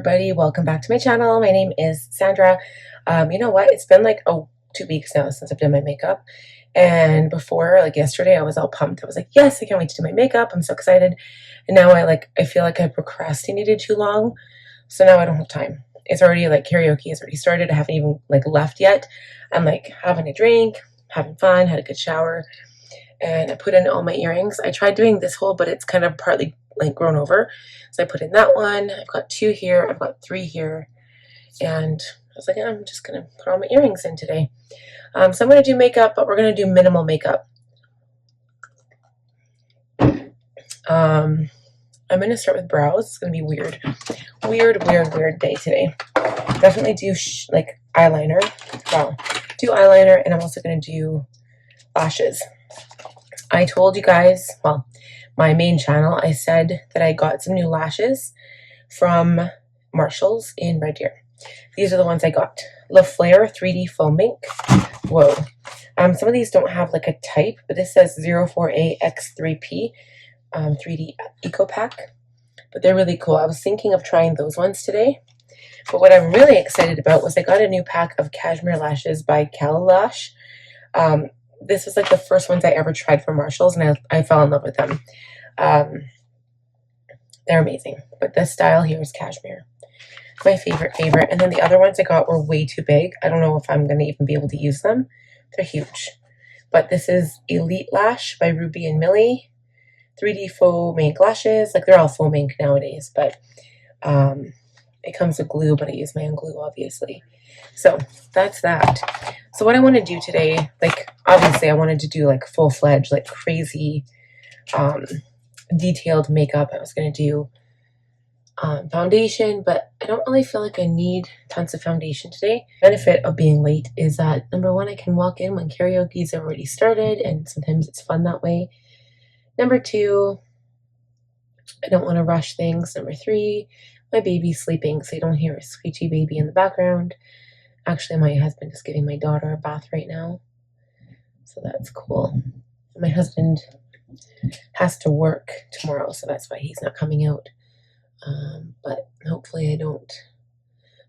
everybody, welcome back to my channel. My name is Sandra. You know what, it's been like 2 weeks now since I've done my makeup, and before, like yesterday, I was all pumped. I was like, yes, I can't wait to do my makeup, I'm so excited. And now I feel like I procrastinated too long, so now I don't have time. It's already like karaoke has already started. I haven't even like left yet. I'm like having a drink, having fun, had a good shower, and I put in all my earrings. I tried doing this hole, but it's kind of partly like grown over, so I put in that one. I've got 2 here, I've got 3 here, and I was like, I'm just gonna put all my earrings in today. So I'm gonna do makeup, but we're gonna do minimal makeup. I'm gonna start with brows. It's gonna be weird day today. Definitely do like eyeliner. Well, do eyeliner, and I'm also gonna do lashes. I told you guys, well, my main channel, I said that I got some new lashes from Marshall's in Red Deer. These are the ones I got. Le Flare 3D Foam Ink. Whoa. Some of these don't have like a type, but this says 04AX3P 3D Eco Pack. But they're really cool. I was thinking of trying those ones today. But what I'm really excited about was I got a new pack of cashmere lashes by Kalash. This is like the first ones I ever tried from Marshall's, and I fell in love with them. They're amazing. But this style here is cashmere. My favorite. And then the other ones I got were way too big. I don't know if I'm going to even be able to use them. They're huge. But this is Elite Lash by Ruby and Millie. 3D foam ink lashes. Like, they're all foam ink nowadays, but it comes with glue, but I use my own glue, obviously. So that's that. So what I want to do today, like, obviously I wanted to do like full-fledged, like crazy detailed makeup. I was going to do foundation, but I don't really feel like I need tons of foundation today. The benefit of being late is that, number one, I can walk in when karaoke's already started, and sometimes it's fun that way. Number two, I don't want to rush things. Number three, my baby's sleeping, so you don't hear a squeaky baby in the background. Actually, my husband is giving my daughter a bath right now, so that's cool. My husband has to work tomorrow, so that's why he's not coming out. But hopefully I don't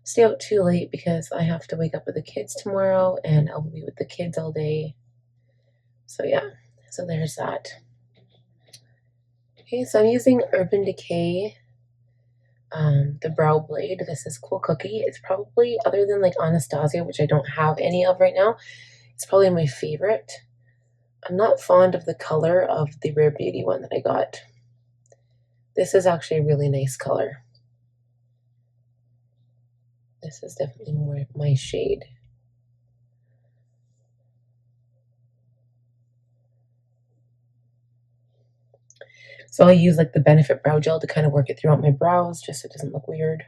stay out too late, because I have to wake up with the kids tomorrow, and I'll be with the kids all day. So yeah, so there's that. Okay, so I'm using Urban Decay, the brow blade. This is Cool Cookie. It's probably, other than like Anastasia, which I don't have any of right now, it's probably my favorite. I'm not fond of the color of the Rare Beauty one that I got. This is actually a really nice color. This is definitely more my shade. So I use like the Benefit Brow Gel to kind of work it throughout my brows, just so it doesn't look weird.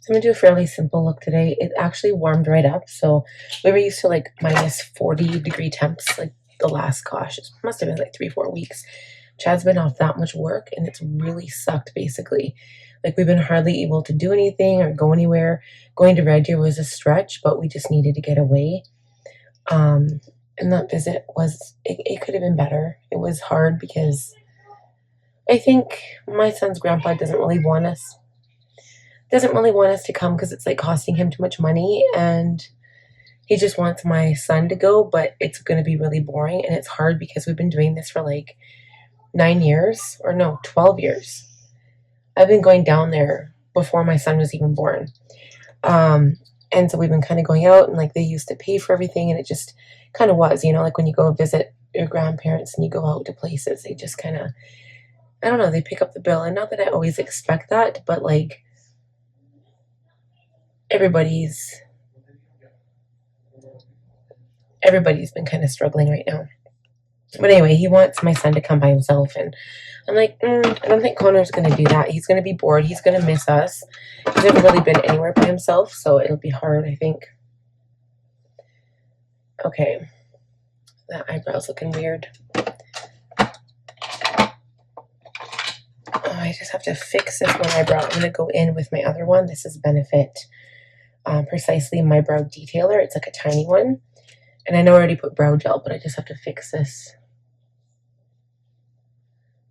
So I'm going to do a fairly simple look today. It actually warmed right up. So we were used to like minus 40-degree temps, like the last, gosh, it must have been like 3-4 weeks. Chad's been off that much work, and it's really sucked, basically. Like, we've been hardly able to do anything or go anywhere. Going to Red Deer was a stretch, but we just needed to get away. And that visit was, it could have been better. It was hard because I think my son's grandpa doesn't really want us to come, because it's like costing him too much money, and he just wants my son to go, but it's going to be really boring, and it's hard because we've been doing this for like 9 years, or no, 12 years. I've been going down there before my son was even born. And so we've been kind of going out, and like they used to pay for everything, and it just kind of was, you know, like when you go visit your grandparents and you go out to places, they just kind of, I don't know, they pick up the bill. And not that I always expect that, but like everybody's been kind of struggling right now. But anyway, he wants my son to come by himself, and I'm like, I don't think Connor's going to do that. He's going to be bored. He's going to miss us. He's never really been anywhere by himself, so it'll be hard, I think. Okay. That eyebrow's looking weird. I just have to fix this one eyebrow. I'm going to go in with my other one. This is Benefit Precisely My Brow Detailer. It's like a tiny one. And I know I already put brow gel, but I just have to fix this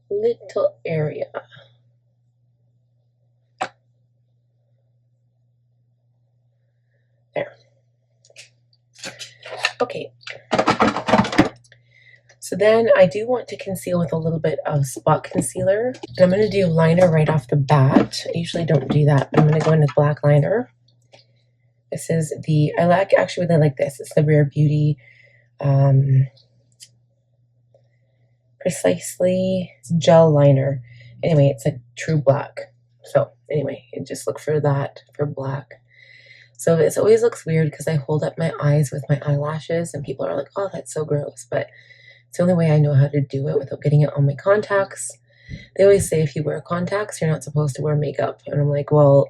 little area. There. Okay. So then I do want to conceal with a little bit of spot concealer. And I'm going to do liner right off the bat. I usually don't do that, but I'm going to go in with black liner. This is the, actually really like this. It's the Rare Beauty Precisely Gel Liner. Anyway, it's a true black. So anyway, just look for that for black. So this always looks weird because I hold up my eyes with my eyelashes and people are like, oh, that's so gross. But it's the only way I know how to do it without getting it on my contacts. They always say if you wear contacts, you're not supposed to wear makeup. And I'm like, well,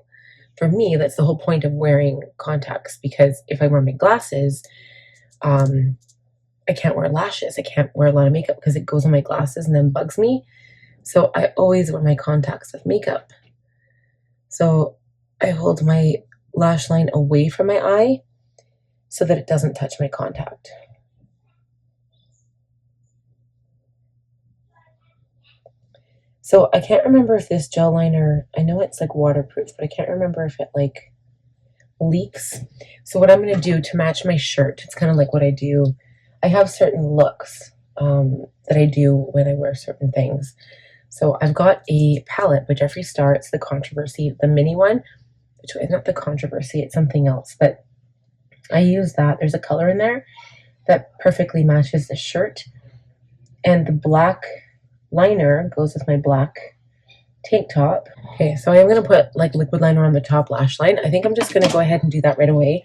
for me, that's the whole point of wearing contacts, because if I wear my glasses, I can't wear lashes. I can't wear a lot of makeup because it goes on my glasses and then bugs me. So I always wear my contacts with makeup. So I hold my lash line away from my eye so that it doesn't touch my contact. So I can't remember if this gel liner, I know it's like waterproof, but I can't remember if it like leaks. So what I'm going to do to match my shirt, it's kind of like what I do. I have certain looks that I do when I wear certain things. So I've got a palette by Jeffree Star. It's the Controversy, the mini one, which is not the Controversy, it's something else. But I use that. There's a color in there that perfectly matches the shirt. And the black liner goes with my black tank top. Okay, so I am going to put like liquid liner on the top lash line. I think I'm just going to go ahead and do that right away.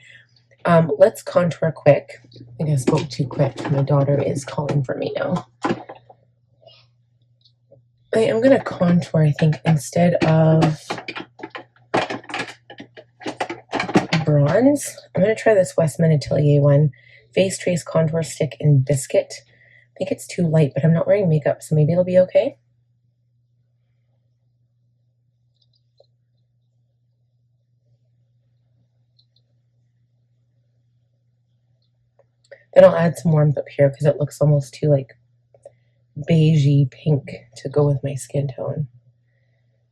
Let's contour quick. I think I spoke too quick. My daughter is calling for me now. I am going to contour, I think, instead of bronze. I'm going to try this Westman Atelier one. Face Trace Contour Stick in Biscuit. I think it's too light, but I'm not wearing makeup, so maybe it'll be okay. Then I'll add some warmth up here because it looks almost too like beigey pink to go with my skin tone.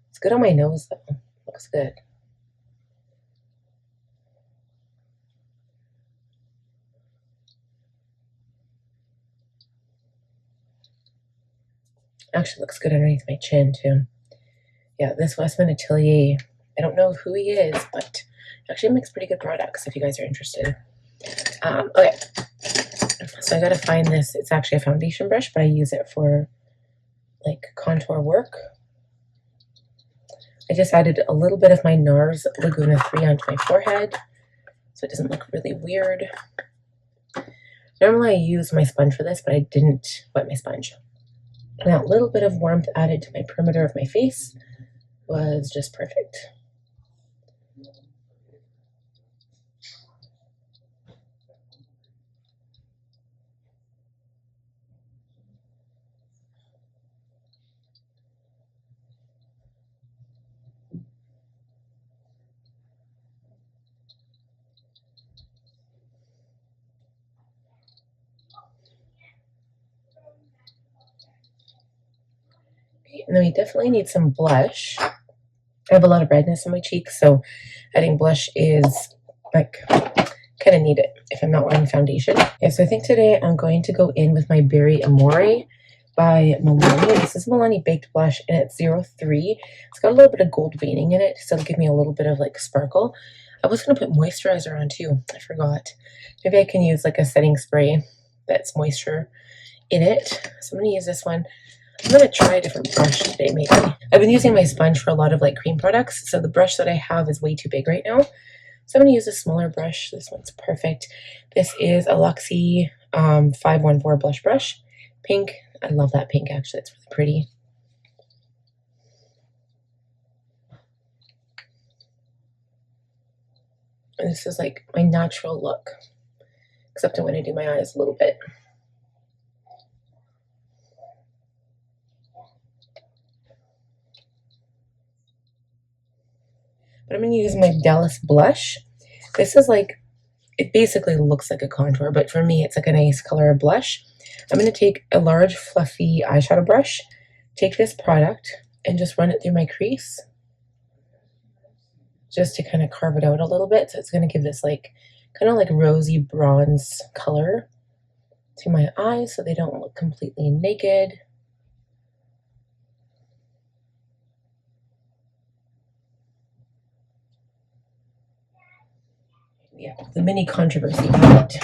It's good on my nose though. Looks good. Actually looks good underneath my chin too. Yeah, this Westman Atelier, I don't know who he is, but he actually makes pretty good products if you guys are interested. Okay, so I gotta find this. It's actually a foundation brush, but I use it for like contour work. I just added a little bit of my Nars Laguna 3 onto my forehead so it doesn't look really weird. Normally I use my sponge for this, but I didn't wet my sponge. Now, a little bit of warmth added to my perimeter of my face was just perfect. And then we definitely need some blush. I have a lot of redness on my cheeks, so adding blush is like kind of need it if I'm not wearing foundation. Yeah, so I think today I'm going to go in with my Berry Amore by Milani. This is Milani Baked Blush, and it's 03. It's got a little bit of gold veining in it, so it'll give me a little bit of like sparkle. I was going to put moisturizer on too. I forgot. Maybe I can use like a setting spray that's moisture in it. So I'm going to use this one. I'm going to try a different brush today, maybe. I've been using my sponge for a lot of like cream products, so the brush that I have is way too big right now. So I'm going to use a smaller brush. This one's perfect. This is a Luxie 514 blush brush. Pink. I love that pink, actually. It's really pretty. And this is like my natural look, except I'm going to do my eyes a little bit. But I'm going to use my Dallas blush. This is like, it basically looks like a contour, but for me, it's like a nice color of blush. I'm going to take a large fluffy eyeshadow brush, take this product, and just run it through my crease, just to kind of carve it out a little bit. So it's going to give this like, kind of like rosy bronze color to my eyes so they don't look completely naked. Yeah, the mini controversy palette.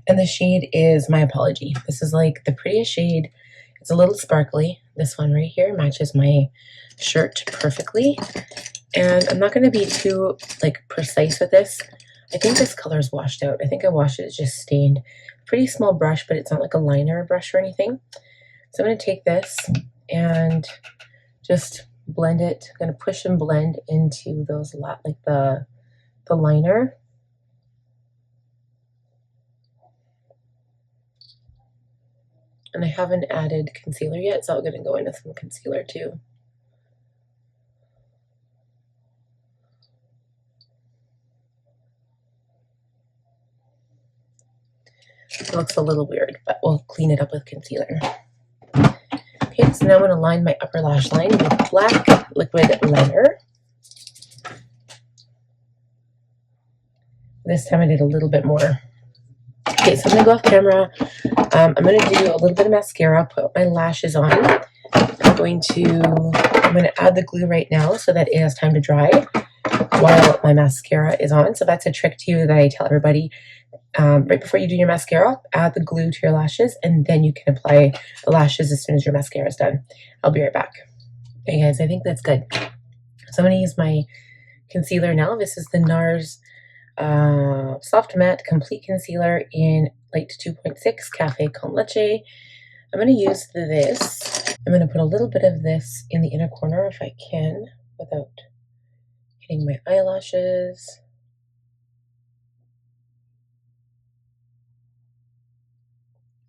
And the shade is My Apology. This is like the prettiest shade. It's a little sparkly. This one right here matches my shirt perfectly. And I'm not going to be too like precise with this. I think this color is washed out. I think I washed it, it's just stained. Pretty small brush, but it's not like a liner brush or anything. So I'm going to take this and just blend it. I'm going to push and blend into those like the liner. And I haven't added concealer yet, so I'm going to go in with some concealer too. It looks a little weird, but we'll clean it up with concealer. Okay, so now I'm going to line my upper lash line with black liquid liner. This time I did a little bit more. Okay, so I'm going to go off camera. I'm going to do a little bit of mascara, put my lashes on. I'm going to add the glue right now so that it has time to dry while my mascara is on. So that's a trick too that I tell everybody. Right before you do your mascara, add the glue to your lashes, and then you can apply the lashes as soon as your mascara is done. I'll be right back. Okay guys, I think that's good. So I'm going to use my concealer now. This is the Nars Soft Matte Complete Concealer in Light 2.6 Cafe con Leche. I'm going to use this. I'm going to put a little bit of this in the inner corner if I can without hitting my eyelashes.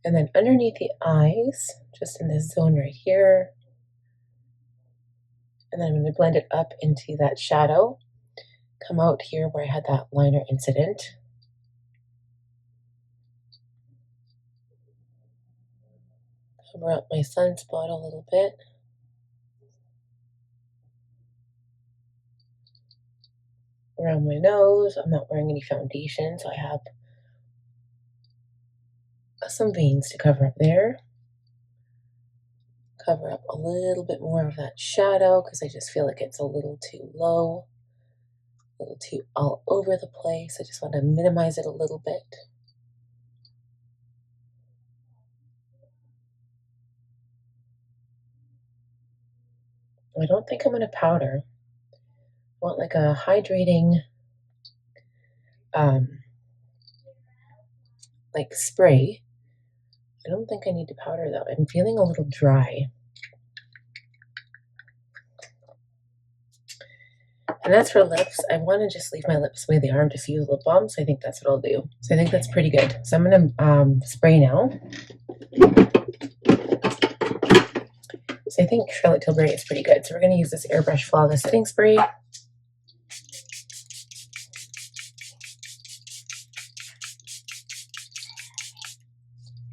And then underneath the eyes, just in this zone right here. And then I'm going to blend it up into that shadow. Come out here where I had that liner incident. Cover up my sunspot a little bit. Around my nose, I'm not wearing any foundation, so I have some veins to cover up there. Cover up a little bit more of that shadow because I just feel like it's a little too low, a little too all over the place. I just want to minimize it a little bit. I don't think I'm going to powder. I want like a hydrating like spray. I don't think I need to powder though. I'm feeling a little dry. And as for lips, I want to just leave my lips the way they are and just use lip balm. So I think that's what I'll do. So I think that's pretty good. So I'm going to spray now. So I think Charlotte Tilbury is pretty good. So we're going to use this Airbrush Flawless Setting Spray.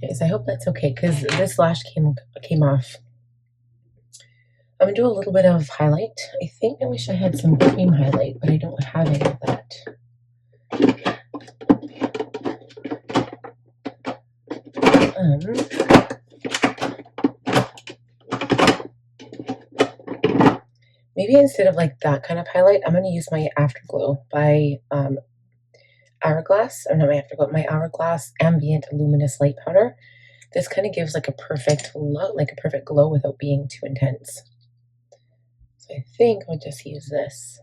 Okay, so I hope that's okay because this lash came off. I'm going to do a little bit of highlight. I think I wish I had some cream highlight, but I don't have any of that. Maybe instead of like that kind of highlight, I'm going to use my Afterglow by Hourglass. Or not my Afterglow, my Hourglass Ambient Luminous Light Powder. This kind of gives like a perfect look, like a perfect glow without being too intense. So I think I'll just use this.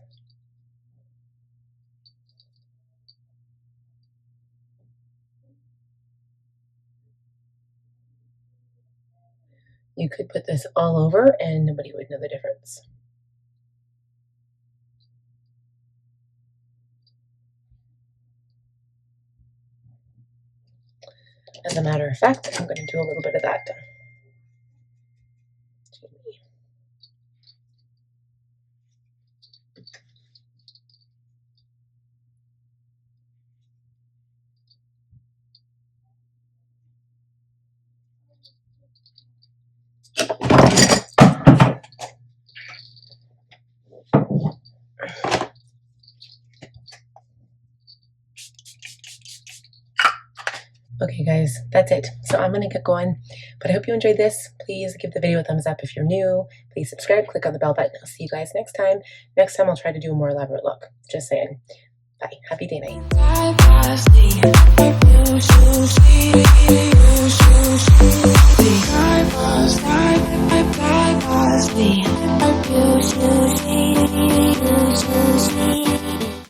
You could put this all over and nobody would know the difference. As a matter of fact, I'm going to do a little bit of that. that's it. So I'm gonna get going, but I hope you enjoyed this. Please give the video a thumbs up if you're new. Please subscribe, click on the bell button. I'll see you guys next time. Next time I'll try to do a more elaborate look. Just saying. Bye. Happy day night.